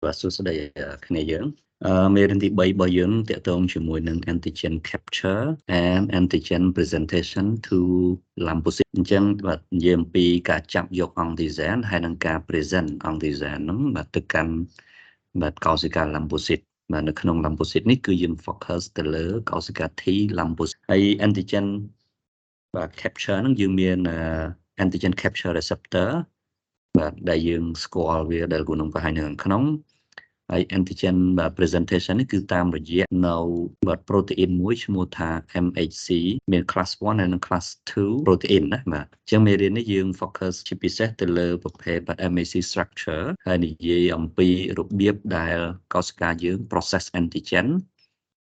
và số đây này dưỡngមេរៀនទី3របស់យើងតកតងជាមួយនឹង antigen capture and antigen presentation to lymphocyte អញ្ចឹងបាទនិយាយអំពីការចាប់យក antigen ហើយនឹងការ present antigen ហ្នឹងបាទទៅកាន់បាទកោសិកា lymphocyte បាទនៅក្នុង lymphocyte នេះគឺយើង focus ទៅលើកោសិកា T lymphocyte ហើយ antigen បាទ capture ហ្នឹងយើងមាន antigen capture receptor បាទដែលយើងស្គាល់វាដែលគូនឹងបង្ហាញនៅខាងក្នុងហើយ antigen presentation នេះគឺតាមរយៈនៅបាទ protein មួយឈ្មោះថា MHC មាន class 1 ហើយនិង class 2 protein ណាបាទអញ្ចឹងមេរៀននេះយើង focus ជាពិសេសទៅលើប្រភេទបាទ MHC structure ហើយនិយាយអំពីរបៀបដែលកោសិកាយើង process antigen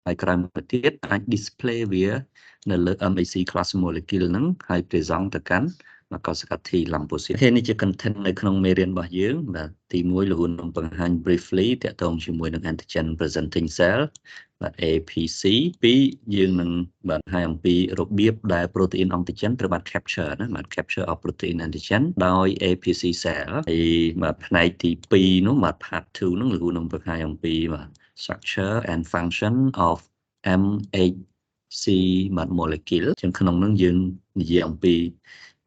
ហើយក្រោយមកទៀតអាច display វានៅលើ MHC class molecule ហ្នឹងហើយ present ទៅកាន់កោសិកា T lymphocyte នេះជា content នៅក្នុងមេរៀនរបស់យើងបាទទី1លោកនឹងបង្ហាញ briefly តកតងជាមួយនឹង antigen presenting cell បាទ APC 2យើងនឹងបាទបង្ហាញអំពីរបៀបដែល protein antigen ត្រូវបាន capture ណាបាទ capture of protein antigen ដោយ APC cell ហើយបាទផ្នែកទី2នោះបាទ part 2នោះលោកនឹងបង្ហាញអំពីបាទ structure and function of MHC បាទ molecule ជាក្នុងនោះយើងនិយាយអំពី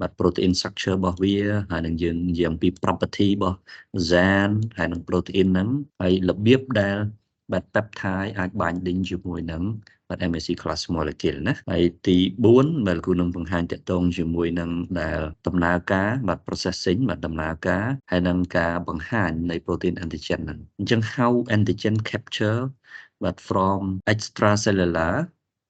បាទ protein structure របស់វាហើយនឹងយើងនិយាយអំពី property របស់ gen ហើយនឹង protein ហ្នឹងហើយរបៀបដែលបាទ peptide អាច binding ជាមួយនឹងបាទ MHC class molecule ណាហើយទី4ដែលគូនឹងបង្ហាញតកតងជាមួយនឹងដែលដំណើរការបាទ processing បាទដំណើរការហើយនឹងការបង្ហាញនៃ protein antigen ហ្នឹងអញ្ចឹង how antigen capture បាទ from extracellular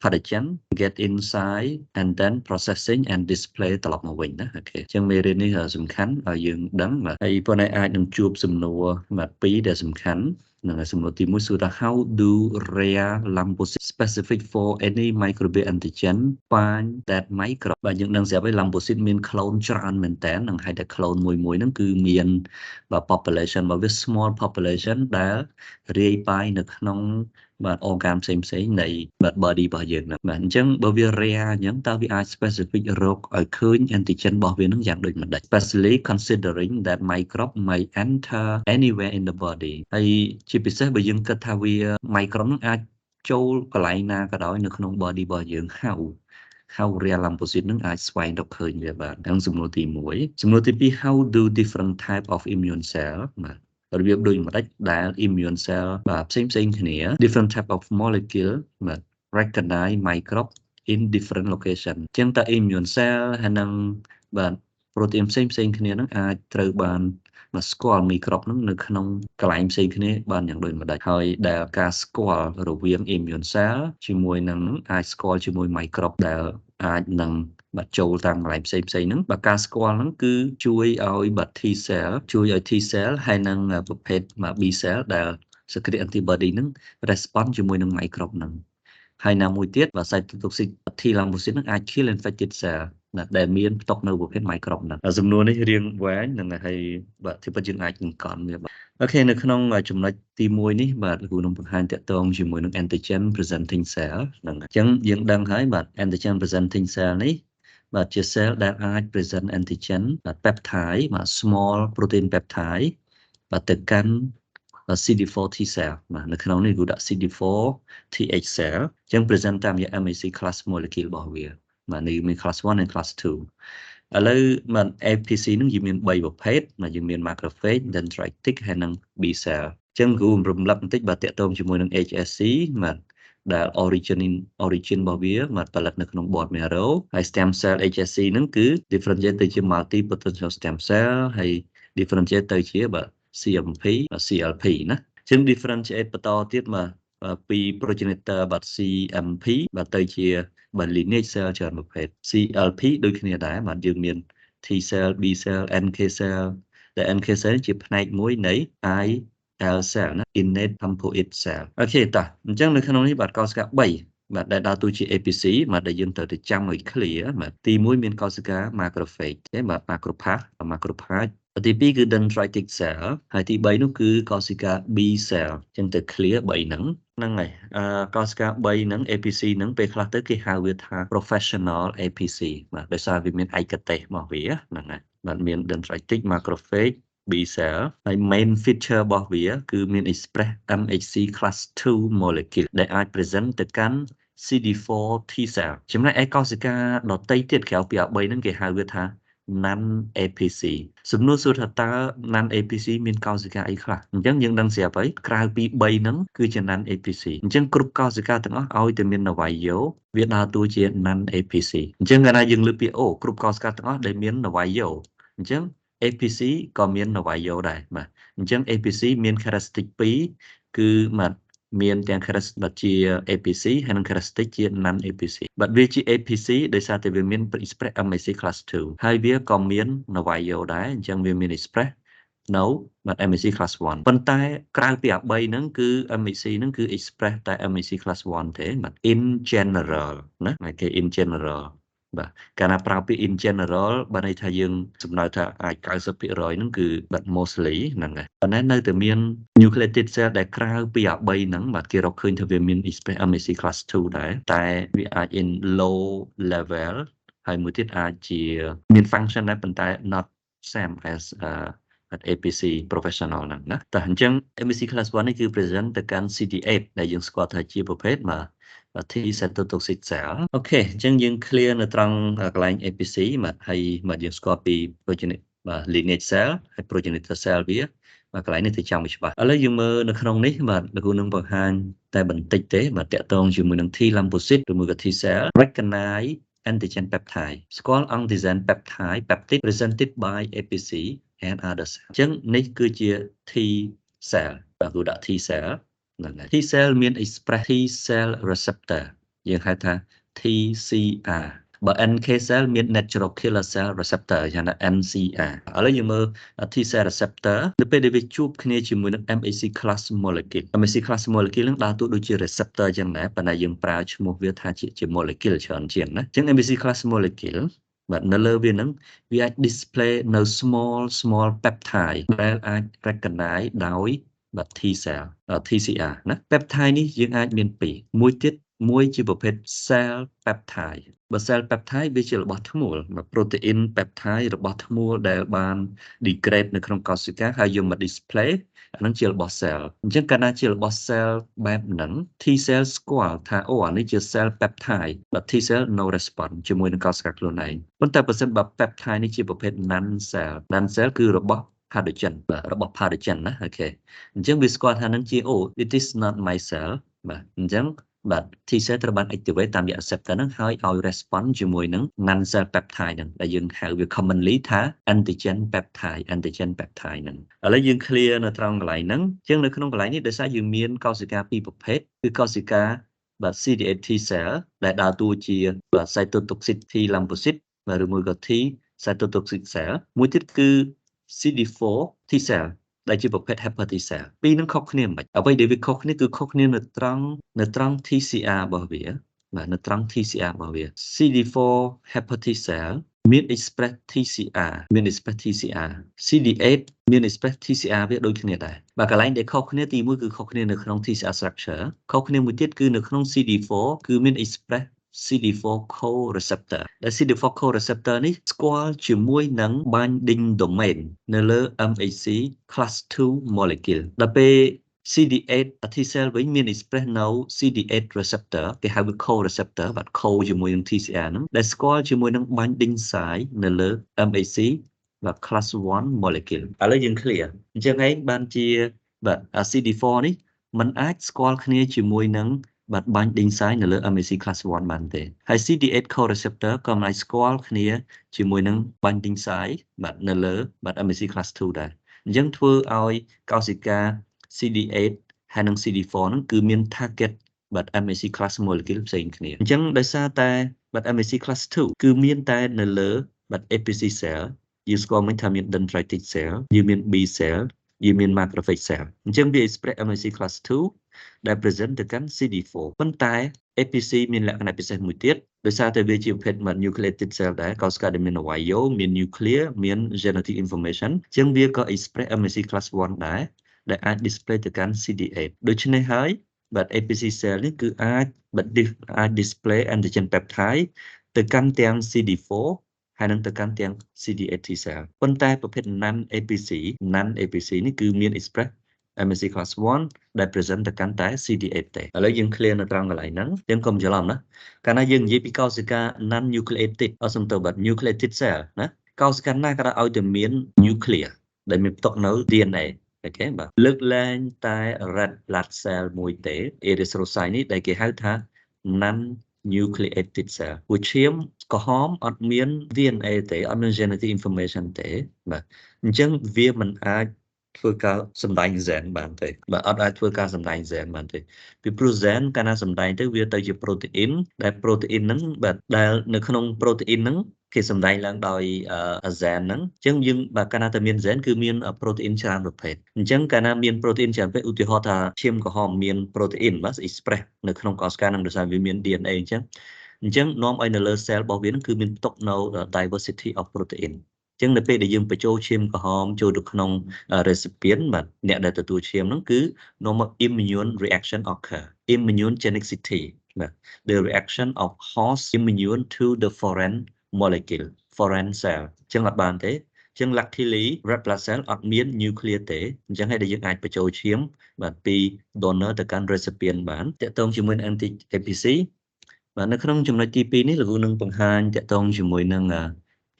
pathogen get inside and then processing and display ត្រឡប់មកវិញណាអូខេអញ្ចឹងមេរៀននេះសំខាន់ឲ្យយើងដឹងបាទហើយប៉ុន្តែអាចនឹងជួបសំណួរបាទ2ដែលសំខាន់នឹងសំណួរទី1សួរថា how do rare lymphocyte specific for any microbial antigen find that micro បាទយើងដឹងស្រាប់ហើយ lymphocyte មាន clone ច្រើនមែនតើនឹងហើយតែ clone មួយហ្នឹងគឺមានបាទ population របស់វា small population ដែលរាយប៉ាយនៅក្នុងបាទ organ ផ្សេងនៃបាទ body របស់យើងណាបាទអញ្ចឹងបើវា rare អញ្ចឹងតើវាអាច specific រកឲ្យឃើញ antigen របស់វានឹងយ៉ាងដូចម្ដេច especially considering that microbe may enter anywhere in the body ហើយជាពិសេសបើយើងគិតថាវា microbe នឹងអាចចូលកន្លែងណាក៏ដោយនៅក្នុង body របស់យើងhow rare lymphocyte នឹងអាចស្វែងរកឃើញវាបាទហ្នឹងសំណួរទី1សំណួរទី2 how do different type of immune cell បាទរបៀបដូចម្ដេចដែល immune cell បាទផ្សេងគ្នា different type of molecule បាទ recognize microbe in different location អញ្ចឹងតើ immune cell ហើយនឹងបាទ protein ផ្សេងគ្នាហ្នឹងអាចត្រូវបានមកស្គាល់ microbe ហ្នឹងនៅក្នុងកន្លែងផ្សេងគ្នាបានយ៉ាងដូចម្ដេចហើយដែលការស្គាល់រវាង immune cell ជាមួយនឹងអាចស្គាល់ជាមួយ microbe ដែលអាចនឹងបាទចូលតាមកន្លែងផ្សេងហ្នឹងបាទការស្គាល់ហ្នឹងគឺជួយឲ្យបាទ T cell ជួយឲ្យ T cell ហើយនឹងប្រភេទបាទ B cell ដែល secrete antibody ហ្នឹង respond ជាមួយនឹង microbe ហ្នឹងហើយណាមួយទៀតបាទ cytotoxic T lymphocyte ហ្នឹងអាច kill infected cell ដែលមានផ្ទុកនៅប្រភេទ microbe ហ្នឹងសំណួរនេះរៀងវែងហ្នឹងហើយបាទទីពិតយើងអាចនឹងកន់វាបាទអូខេនៅក្នុងចំណុចទី1នេះបាទគ្រូនឹងបង្ហាញតកតងជាមួយនឹង antigen presenting cell ហ្នឹងអញ្ចឹងយើងដឹងហើយបាទ antigen presenting cell នេះបាទជា cell ដែលអាច present antigen បាទ peptide បាទ small protein peptide បាទទៅកាន់CD4 T cell បាទនៅក្នុងនេះគឺដាក់ CD4 TH cell អញ្ចឹង present តាមរយៈ MHC class molecule របស់វាបាទនេះមាន class 1 និង class 2ឥឡូវបាទ APC នឹងយើងមាន3ប្រភេទបាទយើងមាន macrophage dendritic ហើយនិង B cell អញ្ចឹងគ្រូរំលឹកបន្តិចបាទតាក់ទងជាមួយនឹង HSC បាទដែល origin របស់វាបាទផលិតនៅក្នុង bone marrow ហើយ stem cell HSC ហ្នឹងគឺ differentiate ទៅជា multi potential stem cell ហើយ differentiate ទៅជាបាទ CMP CLP ណាអញ្ចឹង differentiate បន្តទៀតបាទពី progenitor បាទ CMP បាទទៅជាបាទ lineage cell ច្រើនប្រភេទ CLP ដូចគ្នាដែរបាទយើងមាន T cell B cell NK cell ដែល NK cell ជាផ្នែកមួយនៃ IL cell ណា innate lymphoid cell អូខេតោះអញ្ចឹងនៅក្នុងនេះបាទកោសិកា3បាទដែលដើរតួជា APC បាទដែលយើងត្រូវទៅចាំឲ្យ clear បាទទី1មានកោសិកា macrophage ទេបាទ macrophage ទី2គឺ dendritic cell ហើយទី3នោះគឺកោសិកា B cell អញ្ចឹងទៅ clear 3ហ្នឹងហើយកោសិកា3ហ្នឹង APC ហ្នឹងពេលខ្លះទៅគេហៅវាថា professional APC បាទដោយសារវាមានឯកទេសរបស់វាហ្នឹងហើយបាទមាន dendritic macrophage B cell ហើយ main feature របស់វាគឺមាន express MHC class 2 molecule ដែលអាច present ទៅកាន់ CD4 T cell ចំណែកឯកោសិកាដទៃទៀតក្រៅពីអា3ហ្នឹងគេហៅវាថា non APC សំណួរសួរថាតើ non APC មានកោសិកាអីខ្លះអញ្ចឹងយើងដឹងស្រាប់ហើយក្រៅពី3ហ្នឹងគឺជា non APC អញ្ចឹងគ្រប់កោសិកាទាំងអស់ឲ្យតែមាននវាយោវាដើរតួជា non APC អញ្ចឹងកាលណាយើងលើកពាក្យអូគ្រប់កោសិកាទាំងអស់ដែលមាននវាយោអញ្ចឹង APC ក៏មាននវាយោដែរបាទអញ្ចឹង APC មាន characteristic 2គឺមានទាំង characteristic ជា APC ហើយនិង characteristic ជា non APC បាទវាជា APC ដោយសារតែវាមាន express MHC class 2ហើយវាក៏មាននវាយោដែរអញ្ចឹងវាមាន express នៅបាទ MHC class 1ប៉ុន្តែក្រៅពីអា3ហ្នឹងគឺ MHC ហ្នឹងគឺ express តែ MHC class 1ទេបាទ in general ណាគេ in general បាទកាលណាប្រើពាក្យ in general បានន័យថាយើងសំដៅថាអាច 90% ហ្នឹងគឺបាទ mostly ហ្នឹងហើយប៉ុន្តែនៅតែមាន nucleated cell ដែលក្រៅពីអា3ហ្នឹងបាទគេរកឃើញថាវាមាន express MHC class 2ដែរតែវាអាច in low level ហើយមួយទៀតអាចជាមាន function ដែរប៉ុន្តែ not same as APC professional ហ្នឹងណាតែអញ្ចឹង MHC class 1 នេះគឺ present ទៅកាន់ CD8 ដែលយើងស្គាល់ថាជាប្រភេទបាទT cytotoxic cell អូខេអញ្ចឹងយើង clear នៅត្រង់កន្លែង APC បាទហើយបាទយើងស្គាល់ពី progenitor បាទ lineage cell ហើយ progenitor cell វាបាទកន្លែងនេះទៅចាំឲ្យច្បាស់ឥឡូវយើងមើលនៅក្នុងនេះបាទលោកគ្រូនឹងបង្ហាញតែបន្តិចទេបាទតកតងជាមួយនឹង T lymphocyte ឬមួយក៏ T cell recognize antigen peptide ស្គាល់ antigen peptide peptide presented by APC and others អញ្ចឹងនេះគឺជា T cell បាទគ្រូដាក់ T cell T cell មាន express T cell receptor យើងហៅថា TCR បើ NK cell មាន natural killer cell receptor យ៉ាងណា NCR ឥឡូវយើងមើល T cell receptor នៅពេលដែលវាជួបគ្នាជាមួយនឹង MHC class molecule MHC class molecule នឹងដើរតួដូចជា receptor ចឹងដែរប៉ុន្តែយើងប្រើឈ្មោះវាថាជា molecule ច្រើនជាងណាអញ្ចឹង MHC class molecule បាទនៅលើវានឹងវាអាច display នៅ small peptide ដែលអាច recognize ដោយបាទ T cell TCR ណា peptide នេះយើងអាចមានពីរមួយជាប្រភេទ cell peptide បើ cell peptide វាជារបស់ធ្មូល protein peptide របស់ធ្មូលដែលបាន degrade នៅក្នុងកោសិកាហើយយកមក display អានឹងជារបស់ cell អញ្ចឹងកាលណាជារបស់ cell បែបហ្នឹង T cell ស្គាល់ថាអូអានេះជា cell peptide បើ T cell no response ជាមួយនឹងកោសិកាខ្លួនឯងប៉ុន្តែបើសិនបើ peptide នេះជាប្រភេទ non cell គឺរបស់ pathogen បាទរបស់ pathogen ណាអូខេអញ្ចឹងវាស្គាល់ថានឹងជាអូ it is not my cell បាទអញ្ចឹងបាទ T cell ត្រូវបាន activate តាមរយៈ receptor ហ្នឹងហើយឲ្យ response ជាមួយនឹង non cell peptide ហ្នឹងដែលយើងហៅវា commonly ថា antigen peptide ហ្នឹងឥឡូវយើង clear នៅត្រង់កន្លែងហ្នឹងអញ្ចឹងនៅក្នុងកន្លែងនេះដោយសារយើងមានកោសិកាពីរប្រភេទគឺកោសិកាបាទ CD8 T cell ដែលដើរតួជាបាទ cytotoxic T lymphocyte បាទឬមួយក៏ T cytotoxic cell មួយទៀតគឺ CD4 T cell ដែលជាប្រភេទ helper T cell ពីរនឹងខុសគ្នាមិនអ្វីដែលវាខុសគ្នាគឺខុសគ្នានៅត្រង់ TCR របស់វាបាទនៅត្រង់ TCR របស់វា CD4 helper T cell មាន express TCR CD8 មាន express TCR វាដូចគ្នាដែរបាទកន្លែងដែលខុសគ្នាទីមួយគឺខុសគ្នានៅក្នុង TCR structure ខុសគ្នាមួយទៀតគឺនៅក្នុង CD4 គឺមាន express CD4 co-receptor ដែល CD4 co-receptor នេះស្គាល់ជាមួយនឹង binding domain នៅលើ MHC class 2 molecule ដល់ពេល CD8 T cell វិញមាន express នៅ CD8 receptor គេហៅវា co-receptor បាទ co ជាមួយនឹង TCR ហ្នឹងដែលស្គាល់ជាមួយនឹង binding site នៅលើ MHC បាទ class 1 molecule ឥឡូវយើង clear អញ្ចឹងឯងបានជាបាទ CD4 នេះมันអាចស្គាល់គ្នាជាមួយនឹងបាទ binding site នៅលើ MHC class 1 បានទេហើយ CD8 co-receptor ក៏មិនអាចស្គាល់គ្នាជាមួយនឹង binding site បាទនៅលើបាទ MHC class 2ដែរអញ្ចឹងធ្វើឲ្យកោសិកា CD8 ហើយនិង CD4 ហ្នឹងគឺមាន target បាទ MHC class molecule ផ្សេងគ្នាអញ្ចឹងដោយសារតែបាទ MHC class 2គឺមានតែនៅលើបាទ APC cell យើងស្គាល់មិញថាមាន dendritic cell យើងមាន B cell យើងមាន macrophage cell អញ្ចឹងវា express MHC class 2ដែល present ទៅកាន់ CD4 ប៉ុន្តែ APC មានលក្ខណៈពិសេសមួយទៀតដោយសារតែវាជាប្រភេទ nucleated cell ដែរកោសិកាដែលមាននវាយោមាន nuclear មាន genetic information អញ្ចឹងវាក៏ express MHC class 1 ដែរដែលអាច display ទៅកាន់ CD8 ដូច្នេះហើយបាទ APC cell នេះគឺអាច display antigen peptide ទៅកាន់ទាំង CD4 ហើយនឹងទៅកាន់ទាំង CD8 T cell ប៉ុន្តែប្រភេទ non APC នេះគឺមាន express MSC class 1 ដែល present ទៅកាន់តែ CD8 ទេឥឡូវយើង clear នៅត្រង់កន្លែងហ្នឹងយើងកុំច្រឡំណាកាលណាយើងនិយាយពីកោសិកា non nucleated អត់សំទោសបាទ nucleated cell ណាកោសិកាណាក៏ដោយឲ្យតែមាន nuclear ដែលមានផ្ទុកនៅ DNA អូខេបាទលើកលែងតែ red blood cell មួយទេ erythrocyte នេះដែលគេហៅថា non nucleated cell ព្រោះឈាមក្រហមអត់មាន DNA ទេអត់មាន genetic information ទេបាទអញ្ចឹងវាមិនអាចធ្វើការសម្ដែង gen បានទេបាទអត់អាចធ្វើការសម្ដែង gen បានទេពីព្រោះ gen កាលណាសម្ដែងទៅវាទៅជា protein ដែល protein ហ្នឹងបាទដែលនៅក្នុង protein ហ្នឹងគេសម្ដែងឡើងដោយ gen ហ្នឹងអញ្ចឹងយើងបាទកាលណាតែមាន gen គឺមាន protein ច្រើនប្រភេទអញ្ចឹងកាលណាមាន protein ច្រើនប្រភេទឧទាហរណ៍ថាឈាមក្រហមមាន protein បាទ express នៅក្នុងកោសិកាហ្នឹងដោយសារវាមាន DNA អញ្ចឹងនាំឲ្យនៅលើ cell របស់វាហ្នឹងគឺមានផ្ទុកនៅ diversity of protein អញ្ចឹងនៅពេលដែលយើងបញ្ចូលឈាមក្រហមចូលទៅក្នុង recipient បាទអ្នកដែលទទួលឈាមហ្នឹងគឺនាំមក immune reaction occur immunogenicity បាទ the reaction of host immune to the foreign molecule foreign cell អញ្ចឹងអត់បានទេអញ្ចឹង luckily red blood cell អត់មាន nuclear ទេអញ្ចឹងហើយដែលយើងអាចបញ្ចូលឈាមបាទពី donor ទៅកាន់ recipient បានតកតងជាមួយ anti APC បាទនៅក្នុងចំណុចទី2នេះលោកគ្រូនឹងបង្ហាញតកតងជាមួយនឹង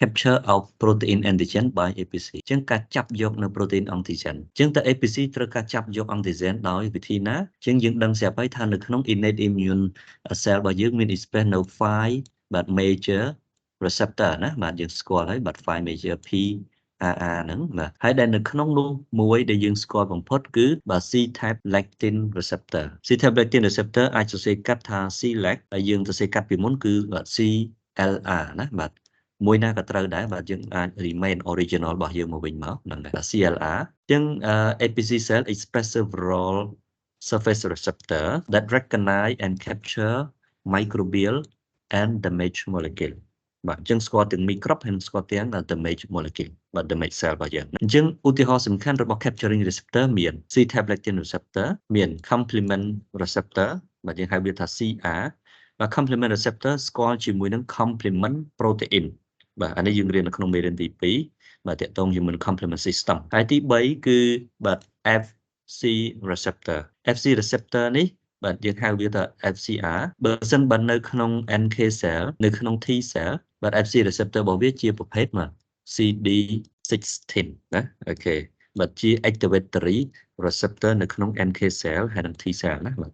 capture of protein antigen by APC អញ្ចឹងការចាប់យកនៅ protein antigen អញ្ចឹងតើ APC ត្រូវការចាប់យក antigen ដោយវិធីណាអញ្ចឹងយើងដឹងស្រាប់ហើយថានៅក្នុង innate immune cell របស់យើងមាន express នៅ 5 បាទ major receptor ណាបាទយើងស្គាល់ហើយបាទ 5 major PRR ហ្នឹងបាទហើយដែលនៅក្នុងនោះមួយដែលយើងស្គាល់បំផុតគឺបាទ C type lectin receptor C type lectin receptor អាចសរសេរកាត់ថា C-LEC ហើយយើងសរសេរកាត់ពីមុនគឺបាទ CLR ណាបាទមួយណាក៏ត្រូវដែរបាទយើងអាច remain original របស់យើងមកវិញមកហ្នឹងដែរ CLR អញ្ចឹង APC cell express several surface receptor that recognize and capture microbial and damage molecule បាទអញ្ចឹងស្គាល់ទាំង microbe ហើយស្គាល់ទាំង damage molecule បាទ damage cell របស់យើងអញ្ចឹងឧទាហរណ៍សំខាន់របស់ capturing receptor មាន C type lectin receptor មាន complement receptor បាទយើងហៅវាថា CR បាទ complement receptor ស្គាល់ជាមួយនឹង complement protein បាទអានេះយើងរៀននៅក្នុងមេរៀនទី2បាទតកតងជាមួយនឹង complement system ហើយទី3គឺបាទ FC receptor FC receptor នេះបាទយើងហៅវាថា FCR បើសិនបើនៅក្នុង NK cell នៅក្នុង T cell បាទ FC receptor របស់វាជាប្រភេទបាទ CD16 ណាអូខេបាទជា activatory receptor នៅក្នុង NK cell ហើយនិង T cell ណាបាទ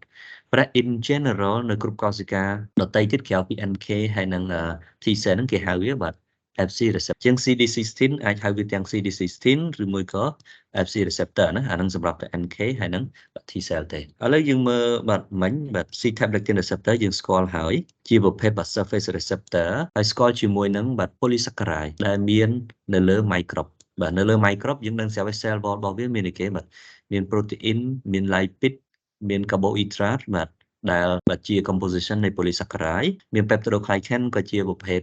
ប៉ុន្តែ in general នៅគ្រប់កោសិកាដទៃទៀតក្រៅពី NK ហើយនិង T cell ហ្នឹងគេហៅវាបាទ FC receptor ជាង CD16 អាចហៅវាទាំង CD16 ឬមួយក៏ FC receptor ណាអានឹងសម្រាប់តែ NK ហើយនឹង T cell ទេឥឡូវយើងមើលបាទមិញបាទ C type lectin receptor យើងស្គាល់ហើយជាប្រភេទបាទ surface receptor ហើយស្គាល់ជាមួយនឹងបាទ polysaccharide ដែលមាននៅលើ microbe បាទនៅលើ microbe យើងដឹងស្រាប់ហើយ cell wall របស់វាមានអីគេបាទមាន protein មាន lipid មាន carbohydrate បាទដែលបាទជា composition នៃ polysaccharide មាន peptidoglycan ក៏ជាប្រភេទ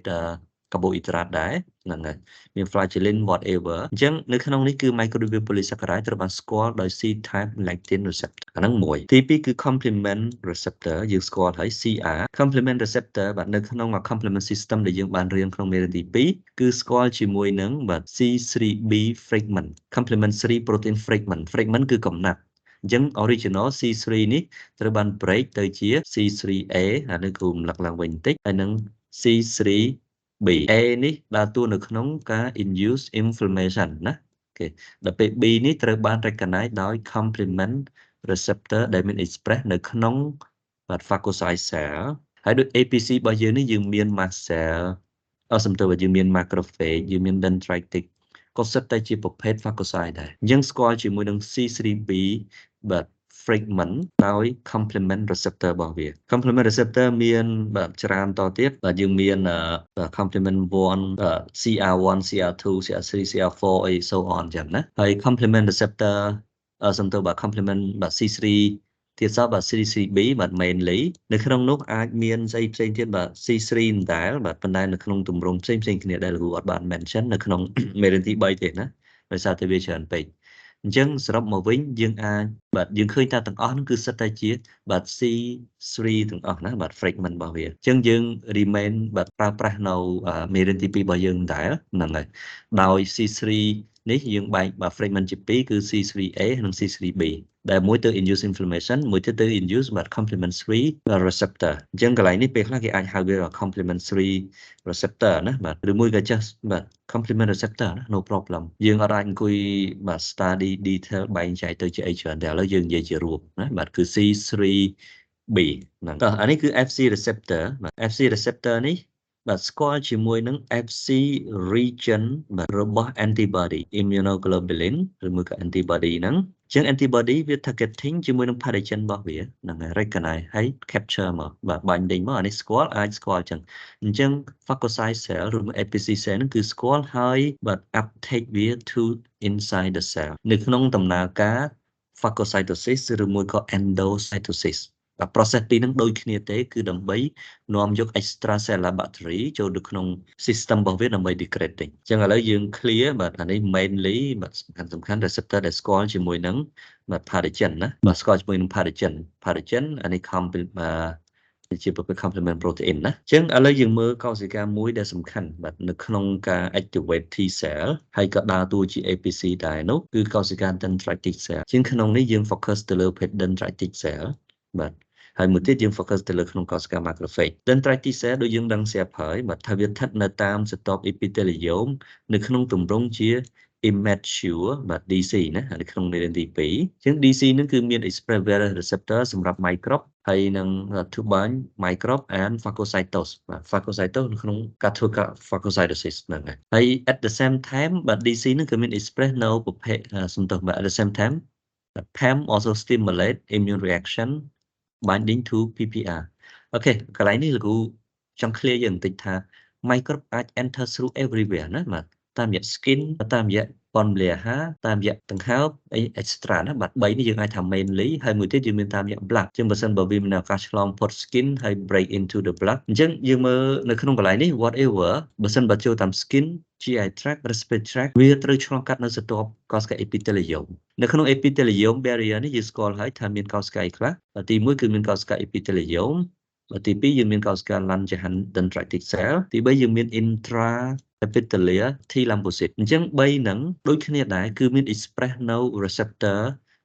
carbohydrate ដែរហ្នឹងហើយមាន flagellin whatever អញ្ចឹងនៅក្នុងនេះគឺ microbial polysaccharide ត្រូវបានស្គាល់ដោយ C type lectin receptor អាហ្នឹងមួយទី2គឺ complement receptor យើងស្គាល់ហើយ CR complement receptor បាទនៅក្នុង complement system ដែលយើងបានរៀនក្នុងមេរៀនទី2គឺស្គាល់ជាមួយនឹងបាទ C3b fragment complement 3 protein fragment គឺកំណាត់អញ្ចឹង original C3 នេះត្រូវបាន break ទៅជា C3A អានេះគ្រូរំលឹកឡើងវិញបន្តិចហើយនឹង C3B A នេះដើរតួនៅក្នុងការ induce inflammation ណាអូខេដល់ពេល B នេះត្រូវបាន recognize ដោយ complement receptor ដែលមាន express នៅក្នុងបាទ phagocyte cell ហើយដូច APC របស់យើងនេះយើងមាន mast cell សំទោសយើងមាន macrophage យើងមាន dendritic ក៏សិតតែជាប្រភេទ phagocyte ដែរអញ្ចឹងស្គាល់ជាមួយនឹង C3B បាទ fragment ដោយ complement receptor របស់វា complement receptor មានបាទច្រើនតទៀតបាទយើងមាន complement 1 CR1 CR2 CR3 CR4 អី so on ចឹងណាហើយ complement receptor សំទោសបាទ complement បាទ C3 ទៀតសោះបាទ C3B បាទ mainly នៅក្នុងនោះអាចមានស្អីផ្សេងទៀតបាទ C3 ដែរបាទប៉ុន្តែនៅក្នុងទម្រង់ផ្សេងគ្នាដែលលោកអត់បាន mention នៅក្នុងមេរៀនទី3ទេណាដោយសារតែវាច្រើនពេក អញ្ចឹងសរុបមកវិញយើងអាចបាទយើងឃើញថាទាំងអស់ហ្នឹងគឺសិតតែជាបាទ C3 ទាំងអស់ណាបាទ fragment របស់វាអញ្ចឹងយើង remain បាទប្រើប្រាស់នៅមេរៀនទី2របស់យើងដែរហ្នឹងហើយដោយ C3 នេះយើងបែកបាទ fragment ជា2គឺ C3A និង C3B ដែលមួយទៅ induce inflammation មួយទៅ induce បាទ complement 3 receptor អញ្ចឹងកន្លែងនេះពេលខ្លះគេអាចហៅវា complement 3 receptor ណាបាទឬមួយក៏ just បាទ complement receptor ណា no problem យើងអត់អាចអង្គុយបាទ study detail បែងចែកទៅជាអីច្រើនតែឥឡូវយើងនិយាយជារួមណាបាទគឺ C3B ហ្នឹងអានេះគឺ FC receptor បាទ FC receptor នេះបាទស្គាល់ជាមួយនឹង FC region បាទរបស់ antibody immunoglobulin ឬមួយក៏ antibody ហ្នឹងអញ្ចឹង antibody វា targeting ជាមួយនឹង pathogen របស់វាហ្នឹងហើយ recognize ហើយ capture មកបាទបាញ់ដេញមកអានេះស្គាល់អាចស្គាល់ចឹងអញ្ចឹង phagocyte cell ឬ APC cell ហ្នឹងគឺស្គាល់ហើយបាទ uptake វា to inside the cell នៅក្នុងដំណើរការ phagocytosis ឬមួយក៏ endocytosis process ពីរហ្នឹងដូចគ្នាទេគឺដើម្បីនាំយក extracellular bacteria ចូលទៅក្នុង system របស់វាដើម្បី degrading អញ្ចឹងឥឡូវយើង clear បាទអានេះ mainly បាទសំខាន់ receptor ដែលស្គាល់ជាមួយនឹងបាទ pathogen ណាបាទស្គាល់ជាមួយនឹង pathogen អានេះជាប្រភេទ complement protein ណាអញ្ចឹងឥឡូវយើងមើលកោសិកាមួយដែលសំខាន់បាទនៅក្នុងការ activate T cell ហើយក៏ដើរតួជា APC ដែរនោះគឺកោសិកា dendritic cell ជាងក្នុងនេះយើង focus ទៅលើប្រភេទ dendritic cell បាទហើយមួយទៀតយើង focus ទៅលើក្នុងកោសិកា macrophage dendritic cell ដូចយើងដឹងស្រាប់ហើយបាទថាវាស្ថិតនៅតាមស្រទាប់ epithelium នៅក្នុងទម្រង់ជា immature បាទ DC ណានៅក្នុងមេរៀនទី2អញ្ចឹង DC ហ្នឹងគឺមាន express various receptor សម្រាប់ microbe ហើយនឹង to bind microbe and phagocytose បាទ phagocytose នៅក្នុងការធ្វើការ phagocytosis ហ្នឹងហើយ at the same time បាទ DC ហ្នឹងគឺមាន express នៅប្រភេទសំទោសបាទ at the same time PAM also stimulate immune reaction binding to PPR អូខេកន្លែងនេះលោកគ្រូចង់ clear យើងបន្តិចថា microbe អាច enter through everywhere ណាបាទតាមរយៈ skin តាមរយៈប៉ុនម្លាអាហារតាមរយៈដង្ហើមអី extra ណាបាទ3នេះយើងអាចថា mainly ហើយមួយទៀតយើងមានតាមរយៈ blood អញ្ចឹងបើសិនបើវាមានឱកាសឆ្លងផុត skin ហើយ break into the blood អញ្ចឹងយើងមើលនៅក្នុងកន្លែងនេះ whatever បើសិនបើចូលតាម skin GI tract respiratory tract វាត្រូវឆ្លងកាត់នៅស្រទាប់កោសិកា epithelium នៅក្នុង epithelium barrier នេះយើងស្គាល់ហើយថាមានកោសិកាអីខ្លះទី1គឺមានកោសិកា epithelium ទី2យើងមានកោសិកា Langerhans dendritic cell ទី3យើងមាន intra epithelial T lymphocyte អញ្ចឹង3ហ្នឹងដូចគ្នាដែរគឺមាន express នៅ receptor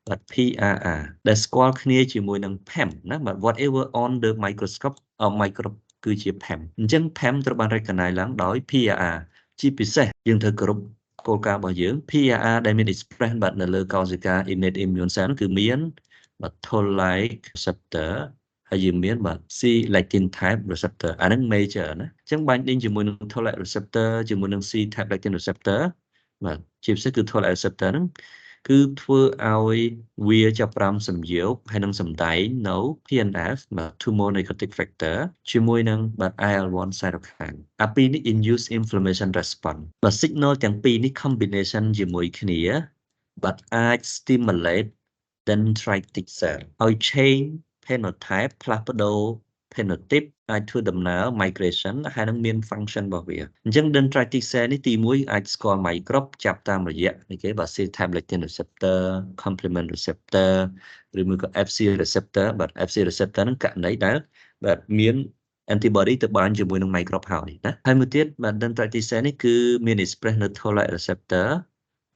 បាទ PRR ដែលស្គាល់គ្នាជាមួយនឹង PAM ណាបាទ whatever on the microscope microbe គឺជា PAM អញ្ចឹង PAM ត្រូវបាន recognize ឡើងដោយ PRR ជាពិសេសយើងត្រូវគោរពគោលការណ៍របស់យើង PRR ដែលមាន express បាទនៅលើកោសិកា innate immune cell គឺមានបាទ toll-like receptor ហើយយើងមានបាទ C lectin type receptor អាហ្នឹង major ណាអញ្ចឹងបាញ់ដេញជាមួយនឹង toll-like receptor ជាមួយនឹង C type lectin receptor បាទជាពិសេសគឺ toll-like receptor ហ្នឹងគឺធ្វើឲ្យវាចាប់ផ្ដើមសំយោគហើយនឹងសំដែងនៅ TNF បាទ tumor necrotic factor ជាមួយនឹងបាទ IL-1 cytokine អាពីរនេះ induce inflammation response បាទ signal ទាំងពីរនេះ combination ជាមួយគ្នាបាទអាច stimulate dendritic cell ឲ្យ change phenotype ផ្លាស់ប្ដូរ phenotype អាចធ្វើដំណើរ migration ហើយនឹងមាន function របស់វាអញ្ចឹង dendritic cell នេះទី1អាចស្គាល់ microbe ចាប់តាមរយៈនេះគេបាទ C-type lectin receptor complement receptor ឬមួយក៏ FC receptor បាទ FC receptor ហ្នឹងករណីដែលបាទមាន antibody ទៅបានជាមួយនឹង microbe ហើយណាហើយមួយទៀតបាទ dendritic cell នេះគឺមាន express នៅ toll-like receptor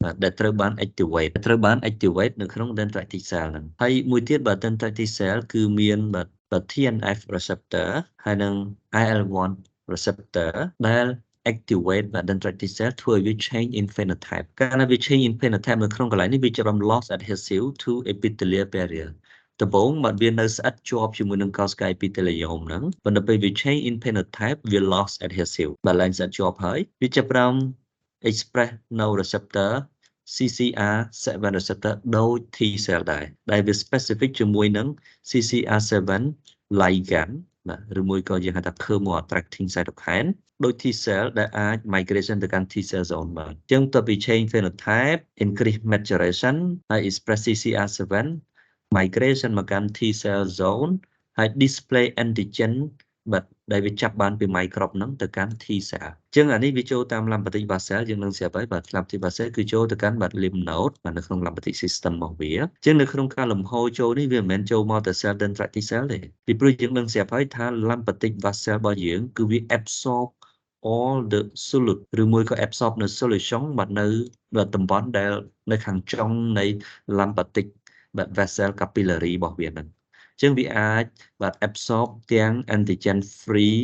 បាទដែលត្រូវបាន activate នៅក្នុង dendritic cell ហ្នឹងហើយមួយទៀតបាទ dendritic cell គឺមានបាទ TNF receptor ហើយនឹង IL-1 receptor ដែល activate បាទ dendritic cell ធ្វើឲ្យវា change in phenotype កាលណាវា change in phenotype នៅក្នុងកន្លែងនេះវាចាប់ផ្ដើម loss adhesive to epithelial barrier ដំបូងបាទវានៅស្អិតជាប់ជាមួយនឹងកោសិកា epithelium ហ្នឹងប៉ុន្តែពេលវា change in phenotype វា loss adhesive បាទឡើងស្អិតជាប់ហើយវាចាប់ផ្ដើម express នៅ receptor CCR7 receptor ដូច T cell ដែរដែលវា specific ជាមួយនឹង CCR7 ligand បាទឬមួយក៏យើងហៅថា thermo attracting cytokine ដូច T cell ដែលអាច migration ទៅកាន់ T cell zone បានអញ្ចឹងតើពី change phenotype increase maturation ហើយ express CCR7 migration មកកាន់ T cell zone ហើយ display antigen bật đây với chắp ban về microbe nắng từ cán thi xả chứ anh ấy video tam làm bật và xả nhưng nâng sẽ với bật làm thì và sẽ cứ cho từ cán bật lim nốt mà nó không làm bật system bảo vía chứ nó không ca làm hôi cho đi về men cho mô tờ cell đơn trại tí cell này vì bây giờ nâng sẽ phải tha làm bật và xả bao dưỡng cứ việc absorb all the solute ឬមួយក៏ absorb នៅ solution បាទនៅតំបន់ដែលនៅខាងចុងនៃ lymphatic បាទ vessel capillary របស់វាហ្នឹងអញ្ចឹងវាអាចបាទ absorb ទាំង antigen free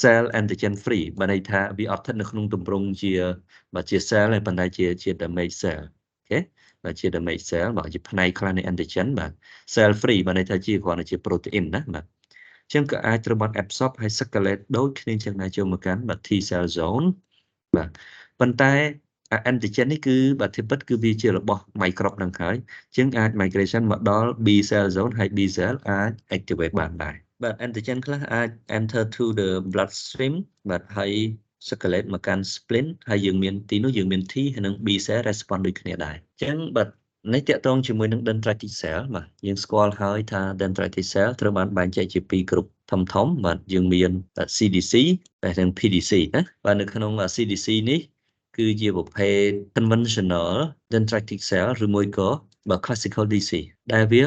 cell antigen free បាទន័យថាវាអត់ស្ថិតនៅក្នុងទម្រង់ជាបាទជា cell ទេប៉ុន្តែជា damage cell អូខេបាទជា damage cell បាទជាផ្នែកខ្លះនៃ antigen បាទ cell free បាទន័យថាជាគ្រាន់តែជា protein ណាបាទចឹងក៏អាចត្រូវបាន absorb ហើយ circulate ដូចគ្នាចឹងដែរចូលមកកាន់បាទ T cell zone បាទប៉ុន្តែ antigen នេះគឺបាទធិបិតគឺវាជារបស់ microbe នឹងហើយចឹងអាច migration មកដល់ B cell zone ហើយ B cell អាច activate បានដែរបាទ antigen ខ្លះអាច enter to the bloodstream បាទហើយ circulate មកកាន់ spleen ហើយយើងមានទីនោះយើងមាន T ហើយនិង B cell respond ដូចគ្នាដែរចឹងបាទនេះតាក់ទងជាមួយនឹង dendritic cell បាទយើងស្គាល់ហើយថា dendritic cell ត្រូវបានបែងចែកជាពីរក្រុមធំបាទយើងមាន CDC ហើយនិង PDC ណាបាទនៅក្នុង CDC នេះគឺជាប្រភេទ conventional dendritic cell ឬមួយក៏បាទ classical DC ដែលវា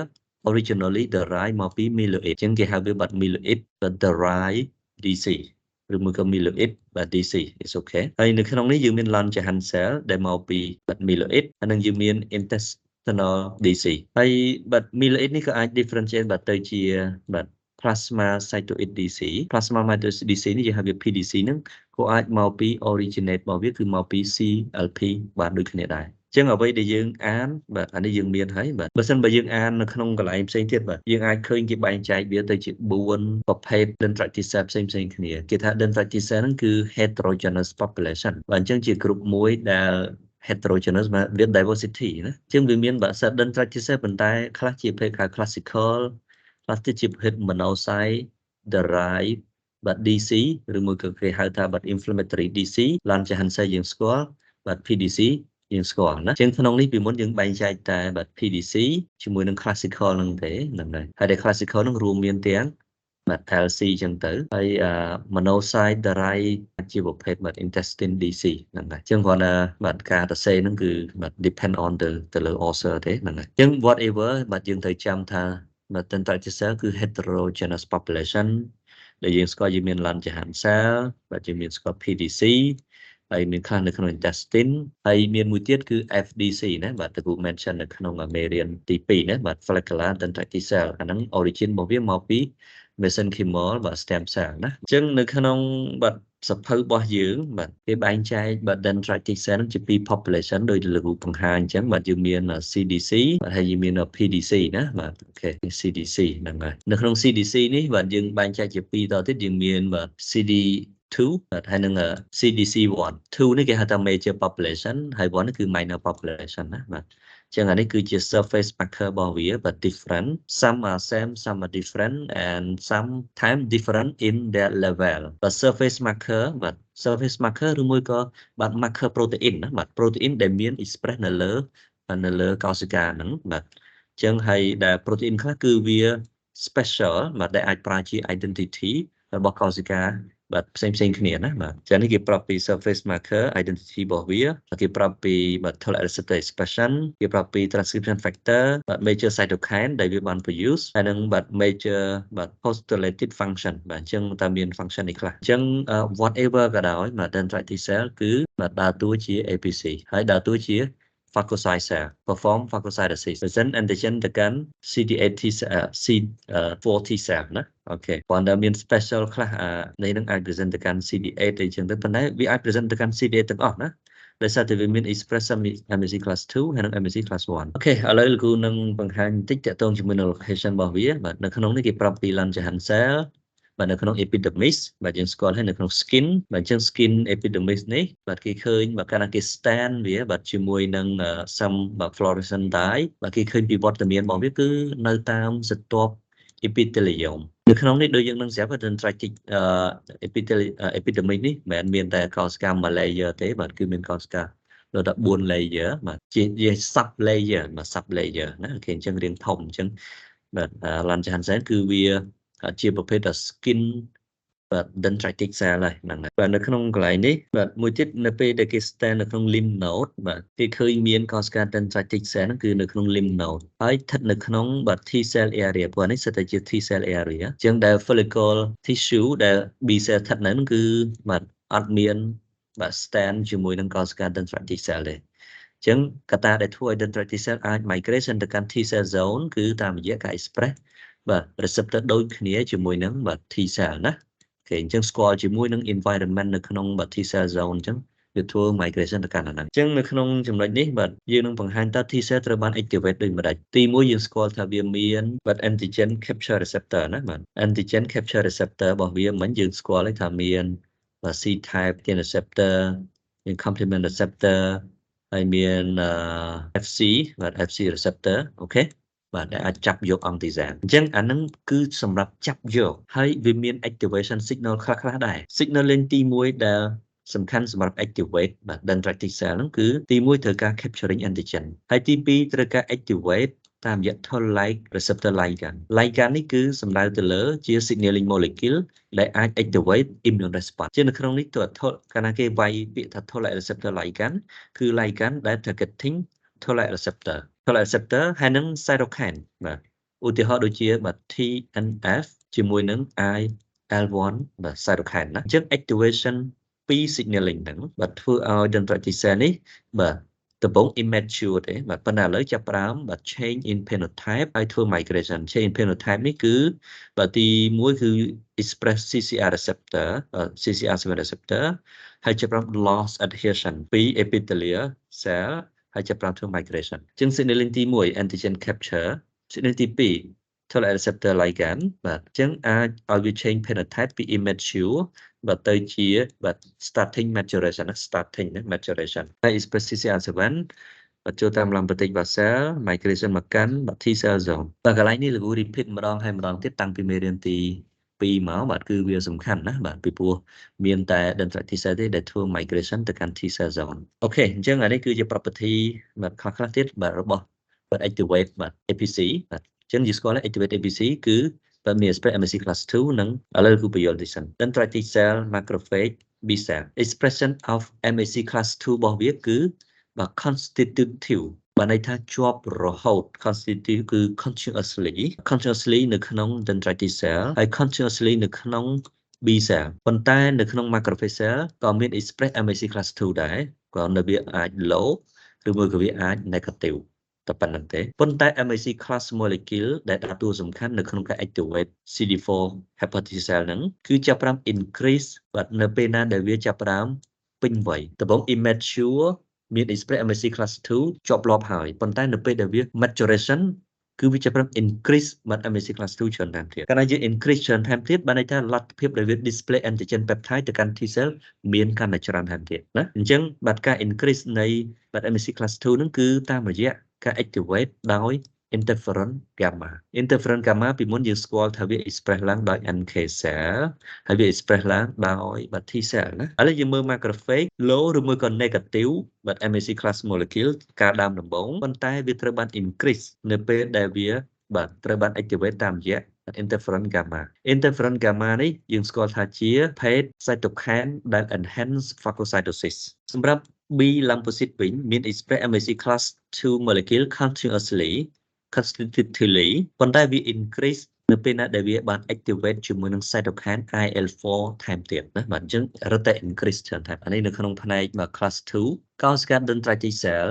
originally derive មកពី myeloid ចឹងគេហៅវាបាទ myeloid derived DC ឬមួយក៏ myeloid បាទ DC is okay ហើយនៅក្នុងនេះយើងមាន Langerhans cell ដែលមកពីបាទ myeloid ហើយនឹងយើងមាន intestinal DC ហើយបាទ myeloid នេះក៏អាច differentiate បាទទៅជាបាទ plasmacytoid DC plasmacytoid DC នេះយើងហៅវា PDC ហ្នឹងក៏អាចមកពី originate របស់វាគឺមកពី CLP បាទដូចគ្នាដែរចឹងអ្វីដែលយើងអានបាទអានេះយើងមានហើយបាទបើសិនបើយើងអាននៅក្នុងកន្លែងផ្សេងទៀតបាទយើងអាចឃើញគេបែងចែកវាទៅជា4ប្រភេទ dendritic cell ផ្សេងគ្នាគេថា dendritic cell ហ្នឹងគឺ heterogeneous population បាទអញ្ចឹងជាក្រុមមួយដែល heterogeneous បាទ with diversity ណាអញ្ចឹងវាមានបាទ dendritic cell ប៉ុន្តែខ្លះជាប្រភេទ classical ខ្លះទៀតជាប្រភេទ monocyte derived បាទ DC ឬមួយក៏គេហៅថាបាទ inflammatory DC Langerhans យើងស្គាល់បាទ PDC យើងស្គាល់ណាជាងក្នុងនេះពីមុនយើងបែងចែកតែបាទ PDC ជាមួយនឹង classical ហ្នឹងទេហ្នឹងដែរហើយដែល classical ហ្នឹងរួមមានទាំងបាទ LC ចឹងទៅហើយmonocyte derived ជាប្រភេទបាទ intestine DC ហ្នឹងដែរចឹងគ្រាន់តែបាទការសរសេរហ្នឹងគឺបាទ depend on ទៅលើ author ទេហ្នឹងដែរចឹង whatever បាទយើងត្រូវចាំថាបាទ dendritic cell គឺ heterogeneous population ដែលយើងស្គាល់យើងមាន Langerhans cell បាទយើងមានស្គាល់ PDC ហើយមានខ្លះនៅក្នុង intestine ហើយមានមួយទៀតគឺ FDC ណាបាទទៅគូ mention នៅក្នុងមេរៀនទី2ណាបាទ follicular dendritic cell អាហ្នឹង origin របស់វាមកពី mesenchymal បាទ stem cell ណាអញ្ចឹងនៅក្នុងបាទសភៅរបស់យើងបាទគេបែងចែកបាទ dendritic cell ជាពីរ population ដោយលោកបង្ហាញអញ្ចឹងបាទយើងមាន CDC បាទហើយយើងមាន PDC ណាបាទអូខេ CDC ហ្នឹងហើយនៅក្នុង CDC នេះបាទយើងបែងចែកជាពីរតទៀតយើងមានបាទ CD2 បាទហើយនឹង CDC1 2នេះគេហៅថា major population ហើយ1នេះគឺ minor population ណាបាទចឹងអានេះគឺជា surface marker របស់វា but different some are same some are different and sometimes different in their level បាទ surface marker បាទ surface marker ឬមួយក៏បាទ marker protein ណាបាទ protein ដែលមាន express នៅលើកោសិកាហ្នឹងបាទចឹងហើយដែល protein ខ្លះគឺវា special បាទដែលអាចប្រើជា identity របស់កោសិកាបាទផ្សេងគ្នាណាបាទចឹងនេះគេប្រាប់ពី surface marker identity របស់វាគេប្រាប់ពីបាទ total receptor expression គេប្រាប់ពី transcription factor បាទ major cytokine ដែលវាបាន produce ហើយនឹងបាទ major បាទ postulated function បាទអញ្ចឹងតើមាន function នេះខ្លះអញ្ចឹង whatever ក៏ដោយបាទ dendritic cell គឺបាទដើរតួជា APC ហើយដើរតួជា phagocyte cell perform phagocytosis present antigen ទៅកាន់ CD8 T cell C4 T cell ណាអូខេប៉ុន្តែមាន special ខ្លះនេះនឹងអាច present ទៅកាន់ CD8 អីចឹងទៅប៉ុន្តែវាអាច present ទៅកាន់ CD8 ទាំងអស់ណាដោយសារតែវាមាន express MHC class 2ហើយនិង MHC class 1អូខេឥឡូវលោកគ្រូនឹងបង្ហាញបន្តិចតាក់ទងជាមួយនឹង location របស់វាបាទនៅក្នុងនេះគេប្រាប់ពី Langerhans cell បាទនៅក្នុង epidermis បាទយើងស្គាល់ហើយនៅក្នុង skin បាទអញ្ចឹង skin epidermis នេះបាទគេឃើញបាទកាលណាគេ stand វាបាទជាមួយនឹង some បាទ fluorescent dye បាទគេឃើញពីវត្តមានរបស់វាគឺនៅតាមស្រទាប់ epithelium នៅក្នុងនេះដូចយើងនឹងស្រាប់ dendritic epidermis នេះមិនមែនមានតែកោសិកាមួយ layer ទេបាទគឺមានកោសិកាដល់តែ4 layer បាទជា sub layer បាទ sub layer ណាគេអញ្ចឹងរាងធំអញ្ចឹងបាទ Langerhans cell គឺវាជាប្រភេទ skin បាទ dendritic cell ហើយហ្នឹងហើយបាទនៅក្នុងកន្លែងនេះបាទមួយទៀតនៅពេលដែលគេ stand នៅក្នុង lymph node បាទគេឃើញមានកោសិកា dendritic cell ហ្នឹងគឺនៅក្នុង lymph node ហើយស្ថិតនៅក្នុងបាទ T cell area ព្រោះនេះសិតតែជា T cell area អញ្ចឹងដែល follicle tissue ដែល B cell ស្ថិតនៅហ្នឹងគឺបាទអត់មានបាទ stand ជាមួយនឹងកោសិកា dendritic cell ទេចឹងកត្តាដែលធ្វើឲ្យ dendritic cell អាច migration ទៅកាន់ T cell zone គឺតាមរយៈការ express បាទ receptor ដូចគ្នាជាមួយនឹងបាទ T cell ណាគេអញ្ចឹងស្គាល់ជាមួយនឹង environment នៅក្នុងបាទ T cell zone អញ្ចឹងវាធ្វើ migration ទៅកាន់អាហ្នឹងអញ្ចឹងនៅក្នុងចំណុចនេះបាទយើងនឹងបង្ហាញតើ T cell ត្រូវបាន activate ដូចម្ដេចទី1យើងស្គាល់ថាវាមានបាទ antigen capture receptor ណាបាទ antigen capture receptor របស់វាមិនយើងស្គាល់ថាមានបាទ C type receptor មាន complement receptor ហើយមាន FC បាទ FC receptor អូខេបាទដែលអាចចាប់យកអង់ទីហ្សានអញ្ចឹងអាហ្នឹងគឺសម្រាប់ចាប់យកហើយវាមាន activation signal ខ្លះៗដែរ signal លេងទី1ដែលសំខាន់សម្រាប់ activate បាទ dendritic cell ហ្នឹងគឺទី1ត្រូវការ capturing antigen ហើយទី2ត្រូវការ activate តាមរយៈ toll-like receptor ligand ligand នេះគឺសំដៅទៅលើជា signaling molecule ដែលអាច activate immune response ជានៅក្នុងនេះតើកាលណាគេវាយពាក្យថា toll-like receptor ligand គឺ ligand ដែល targeting toll-like receptor toll-like receptor ហើយនឹង cytokine បាទឧទាហរណ៍ដូចជាបាទ TNF ជាមួយនឹង IL-1 បាទ cytokine ណាអញ្ចឹង activation ពី signaling ហ្នឹងបាទធ្វើឲ្យ dendritic cell នេះបាទដំបូង immature ទេបាទប៉ុន្តែឥឡូវចាប់ផ្ដើមបាទ change in phenotype ហើយធ្វើ migration change in phenotype នេះគឺបាទទី1គឺ express CCR receptor CCR7 receptor ហើយចាប់ផ្ដើម loss adhesion ពី epithelial cell ហើយចាប់ផ្ដើមធ្វើ migration អញ្ចឹង signaling ទី1 antigen capture signaling ទី2 toll-like receptor ligand បាទអញ្ចឹងអាចឲ្យវា change phenotype ពី immature បាទទៅជាបាទ starting maturation ណា starting ណា maturation ហើយ express CCR7 បាទចូលតាមឡំប្រតិចបាទ cell migration មកកាន់បាទ T cell zone បាទកន្លែងនេះលោក repeat ម្ដងហើយម្ដងទៀតតាំងពីមេរៀនទី2មកបាទគឺវាសំខាន់ណាបាទពីព្រោះមានតែ dendritic cell ទេដែលធ្វើ migration ទៅកាន់ T cell zone អូខេអញ្ចឹងអានេះគឺជា property បាទខ្លះទៀតបាទរបស់បាទ activate បាទ APC បាទអញ្ចឹងយើងស្គាល់ activate APC គឺបាទមាន express MSC class 2 និងឥឡូវគឺ prioritization dendritic cell macrophage B cell expression of MSC class 2 របស់វាគឺបាទ constitutive បានន័យថាជាប់រហូត constitutive គឺ continuously នៅក្នុង dendritic cell ហើយ continuously នៅក្នុង B cell ប៉ុន្តែនៅក្នុង macrophage cell ក៏មាន express MSC class 2 ដែរក៏នៅវាអាច low ឬមួយក៏វាអាច negative តែប៉ុណ្្នឹងទេប៉ុន្តែ MSC class molecule ដែលដើរតួសំខាន់នៅក្នុងការ activate CD4 hepatocyte cell ហ្នឹងគឺចាប់ផ្ដើម increase បាទនៅពេលណាដែលវាចាប់ផ្ដើមពេញវ័យដំបូង immature មាន express MSC class 2ជាប់លាប់ហើយប៉ុន្តែនៅពេលដែលវា maturation គឺវាចាប់ផ្ដើម increase បាទ MSC class 2ច្រើនតាមទៀតកាលណាយើង increase ច្រើនតាមទៀតបានន័យថាលទ្ធភាពដែលវា display antigen peptide ទៅកាន់ T cell មានកាន់តែច្រើនតាមទៀតណាអញ្ចឹងបាទការ increase នៃបាទ MSC class 2ហ្នឹងគឺតាមរយៈការ activate ដោយ interferon gamma interferon gamma ពីមុនយើងស្គាល់ថាវា express ឡើងដោយ NK cell ហើយវា express ឡើងដោយបាទ T cell ណាឥឡូវយើងមើល macrophage low ឬមួយក៏ negative បាទ MSC class molecule ការដើមដំបូងប៉ុន្តែវាត្រូវបាន increase នៅពេលដែលវាបាទត្រូវបាន activate តាមរយៈ interferon gamma interferon gamma នេះយើងស្គាល់ថាជា phage cytokine ដែល enhance phagocytosis សម្រាប់ B lymphocyte វិញមាន express MSC class 2 molecule continuously constitutively ប៉ុន្តែវា increase នៅពេលណាដែលវាបាន activate ជាមួយនឹង cytokine IL4 ថែមទៀតណាបាទអញ្ចឹងរត់តែ increase ច្រើនថែមអានេះនៅក្នុងផ្នែកបាទ class 2 កោសិកា dendritic cell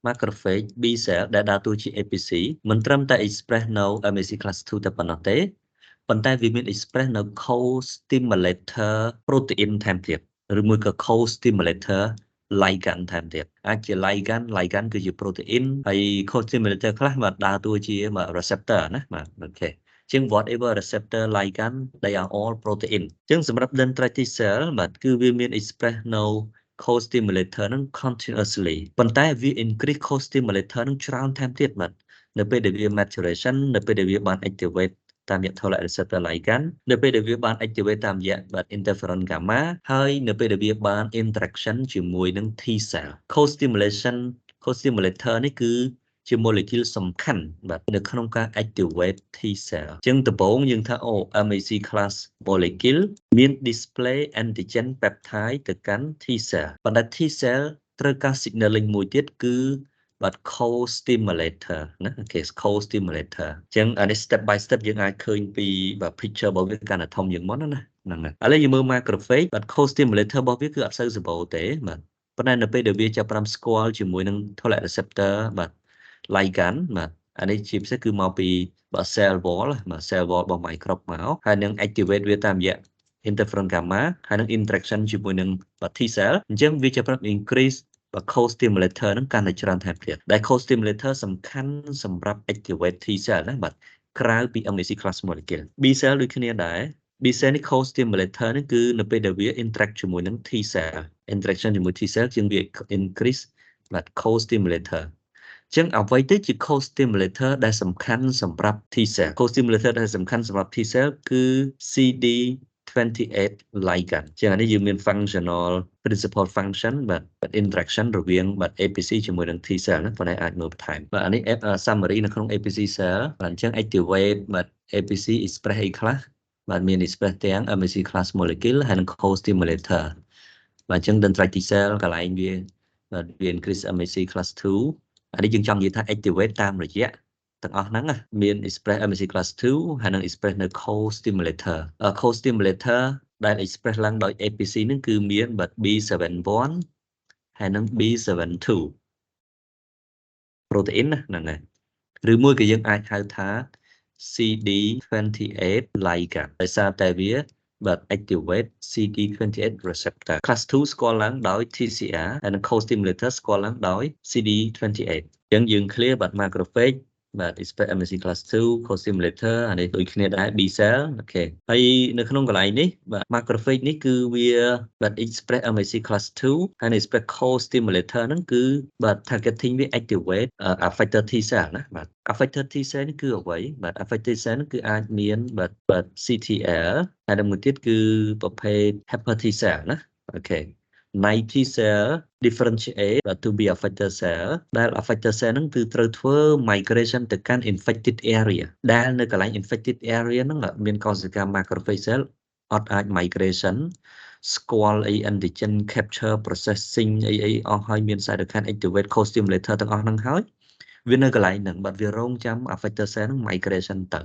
macrophage B cell ដែលដើរតួជា APC មិនត្រឹមតែ express នៅ MSC class 2 តែប៉ុណ្ណោះទេប៉ុន្តែវាមាន express នៅ co-stimulator protein ថែមទៀតឬមួយក៏ co-stimulator ligand ថែមទៀតអាចជា ligand គឺជា protein ហើយ co-stimulator ខ្លះបាទដើរតួជា receptor ណាបាទអូខេជាង whatever receptor ligand they are all protein ចឹងសម្រាប់ dendritic cell បាទគឺវាមាន express នៅ co-stimulator ហ្នឹង continuously ប៉ុន្តែវា increase co-stimulator ហ្នឹងច្រើនថែមទៀតបាទនៅពេលដែលវា maturation នៅពេលដែលវាបាន activate តាមរយៈ toll-like receptor ligand នៅពេលដែលវាបាន activate តាមរយៈបាទ interferon gamma ហើយនៅពេលដែលវាបាន interaction ជាមួយនឹង T cell co-stimulator នេះគឺ ជា molecule សំខាន់បាទនៅក្នុងការ activate T cell អញ្ចឹងដំបូងយើងថាអូ MAC class molecule មាន display antigen peptide ទៅកាន់ T cell ប៉ុន្តែ T cell ត្រូវការ signaling មួយទៀតគឺបាទ co-stimulator ណាគេ co-stimulator អញ្ចឹងអានេះ step by step យើងអាចឃើញពីបាទ picture របស់វាកាន់តែធំជាងមុនណាហ្នឹងហើយឥឡូវយើងមើល macrophage បាទ co-stimulator របស់វាគឺអត់សូវសម្បូរទេបាទប៉ុន្តែនៅពេលដែលវាចាប់ផ្ដើមស្គាល់ជាមួយនឹង toll-like receptor បាទ ligand បាទអានេះជាពិសេសគឺមកពីបាទ cell wall បាទ cell wall របស់ microbe មកហើយនឹង activate វាតាមរយៈ interferon gamma ហើយនឹង interaction ជាមួយនឹងបាទ T cell អញ្ចឹងវាចាប់ផ្ដើម increase បាទ co-stimulator ហ្នឹងកាន់តែច្រើនថែមទៀតដែល co-stimulator សំខាន់សម្រាប់ activate T cell ណាបាទក្រៅពី MAC class molecule B cell ដូចគ្នាដែរ B cell នេះ co-stimulator នេះគឺនៅពេលដែលវា interact ជាមួយនឹង T cell interaction ជាមួយ T cell ជាងវា increase បាទ co-stimulator ចឹងអ្វីទៅជា co-stimulator ដែលសំខាន់សម្រាប់ T cell co-stimulator ដែលសំខាន់សម្រាប់ T cell គឺ CD28 ligand ចឹងអានេះយើងមាន functional principal function បាទ interaction រវាងបាទ APC ជាមួយនឹង T cell ណាប៉ុន្តែអាចមើលបន្ថែមបាទអានេះ summary នៅក្នុង APC cell បាទអញ្ចឹង activate បាទ APC express អីខ្លះបាទមាន express ទាំង MAC class molecule ហើយនិង co-stimulator បាទអញ្ចឹង dendritic T cell កន្លែងវាបាទវា increase MAC class 2អានេះយើងចង់និយាយថា activate តាមរយៈទាំងអស់ហ្នឹងមាន express MAC class 2ហើយនិង express នៅ co-stimulator co-stimulator ដែល express ឡើងដោយ APC ហ្នឹងគឺមានបាទ B71 ហើយនិង B72 protein ណាហ្នឹងហើយឬមួយក៏យើងអាចហៅថា CD28 ligand ដោយសារតែវាបាទ activate CD28 receptor class 2 ស្គាល់ឡើងដោយ TCR ហើយនិង co-stimulator ស្គាល់ឡើងដោយ CD28 អញ្ចឹងយើង clear បាទ macrophage បាទ express MAC class 2 co-stimulator អានេះដូចគ្នាដែរ B cell អូខេហើយនៅក្នុងកន្លែងនេះបាទ macrophage នេះគឺវាបាទ express MAC class 2ហើយនៅ express co-stimulator ហ្នឹងគឺបាទ targeting វា activate effector T cell ណាបាទ effector T cell នេះគឺអ្វីបាទ effector T cell នេះគឺអាចមានបាទ CTL ហើយមួយទៀតគឺប្រភេទ helper T cell ណាអូខេ night T cell differentiate to be effector cell ដែល effector cell ហ្នឹងគឺត្រូវធ្វើ migration ទៅកាន់ infected area ដែលនៅកន្លែង infected area ហ្នឹងមានកោសិកា macrophage cell អត់អាច migration ស្គាល់អី antigen capture processing អីអស់ហើយមាន cytokine activate co-stimulator ទាំងអស់ហ្នឹងហើយវានៅកន្លែងហ្នឹងបាទវារងចាំ effector cell ហ្នឹង migration ទៅ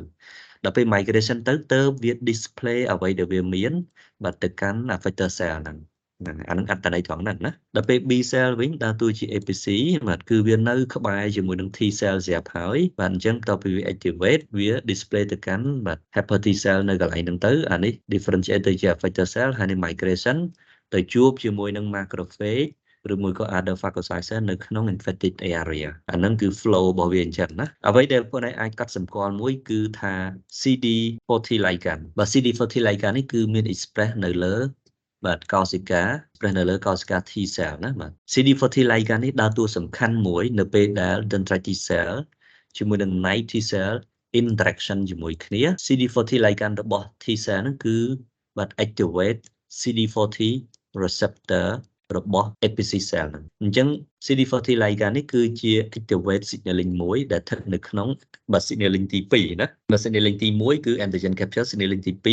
ដល់ពេល migration ទៅវា display អ្វីដែលវាមានបាទទៅកាន់ effector cell ហ្នឹងអានឹងអត្តន័យត្រង់ហ្នឹងណាដល់ពេល B cell វិញដើរតួជា APC បាទគឺវានៅក្បែរជាមួយនឹង T cell ស្រាប់ហើយបាទអញ្ចឹងតទៅវា activate វា display ទៅកាន់បាទ helper T cell នៅកន្លែងហ្នឹងទៅអានេះ differentiate ទៅជា effector cell ហើយនឹង migration ទៅជួបជាមួយនឹង macrophage ឬមួយក៏ other phagocyte cell នៅក្នុង infected area អាហ្នឹងគឺ flow របស់វាអញ្ចឹងណាអ្វីដែលពួកឯងអាចកត់សម្គាល់មួយគឺថា CD40 ligand បាទ CD40 ligand នេះគឺមាន express នៅលើបាទកោសិកា express នៅលើកោសិកា T cell ណាបាទ CD40 ligand នេះដើរតួសំខាន់មួយនៅពេលដែល dendritic T cell ជាមួយនឹង night T cell interaction ជាមួយគ្នា CD40 ligand របស់ T cell ហ្នឹងគឺបាទ activate CD40 receptor របស់ APC cell ហ្នឹងអញ្ចឹង CD40 ligand នេះគឺជា activate signaling មួយដែលស្ថិតនៅក្នុងបាទ signaling ទី2ណាបាទ signaling ទី1គឺ antigen capture signaling ទី2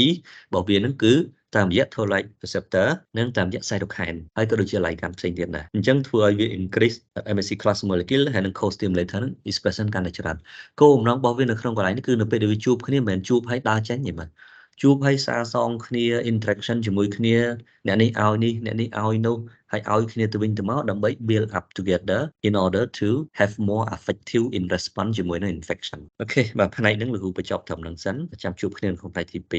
របស់វាហ្នឹងគឺតាមរយៈ toll-like receptor និងតាមរយៈ cytokine ហើយក៏ដូចជា ligand ផ្សេងទៀតដែរអញ្ចឹងធ្វើឲ្យវា increase MAC class molecule ហើយនិង co-stimulator ហ្នឹង expression កាន់តែច្រើនគោលបំណងរបស់វានៅក្នុងកន្លែងនេះគឺនៅពេលដែលវាជួបគ្នាមិនមែនជួបហើយដើរចេញទេបាទជួបហើយសារសងគ្នា interaction ជាមួយគ្នាអ្នកនេះឲ្យនេះអ្នកនេះឲ្យនោះហើយឲ្យគ្នាទៅវិញទៅមកដើម្បី build up together in order to have more effective in response ជាមួយនឹង infection អូខេបាទផ្នែកហ្នឹងលោកគ្រូបញ្ចប់ត្រឹមហ្នឹងសិនចាំជួបគ្នាក្នុងផ្នែកទី2